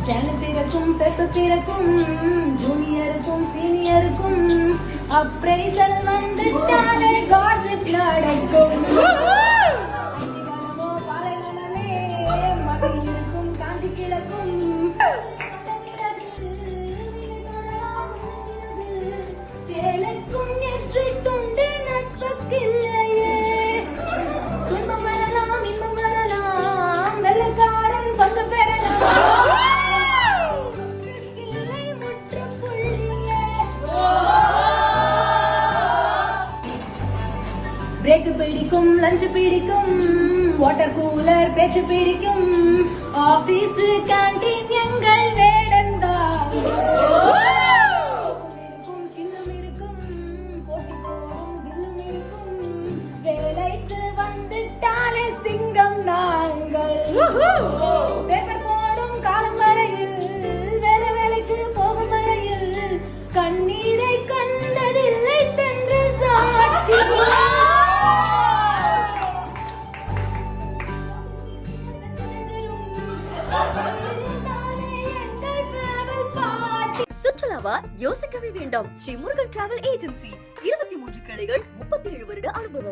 ஜனத்திற்கும் பெப்பத்திற்கும் ஜூனியருக்கும் சீனியருக்கும் appraisal வந்துட்டாலே gossip நடக்கும். பாலைவனமே மகளிருக்கும் காஞ்சி கிடக்கும். வேலைக்கும் எக்ஸிட்டுண்டு நட்புக்கில்லையே. துன்பம் வரலாம் இன்பம் வரலாம் வெள்ளக்காரன் பங்கு பெறலாம். இல்லை முற்றுப்புள்ளியே. பிரேக் பிடிக்கும் லஞ்ச் பிடிக்கும் வாட்டர் கூலர் பேச்சு பிடிக்கும். ஆபீஸ் கேண்டீன் எங்கள் வேடந்தா. வேலைக்கு வந்துட்டாலே சிங்கம் நாங்கள். பேப்பர் போடும் காலம் வரையில் வேலைக்கு போகும் வரையில் கண்ணீரை கண்டதில்லை தென்று சாட்சி. சுற்றுலாவா யோசிக்கவே வேண்டாம். ஸ்ரீ முருகன் டிராவல் ஏஜென்சி 23 கிளைகள் 37 வருட அனுபவம்.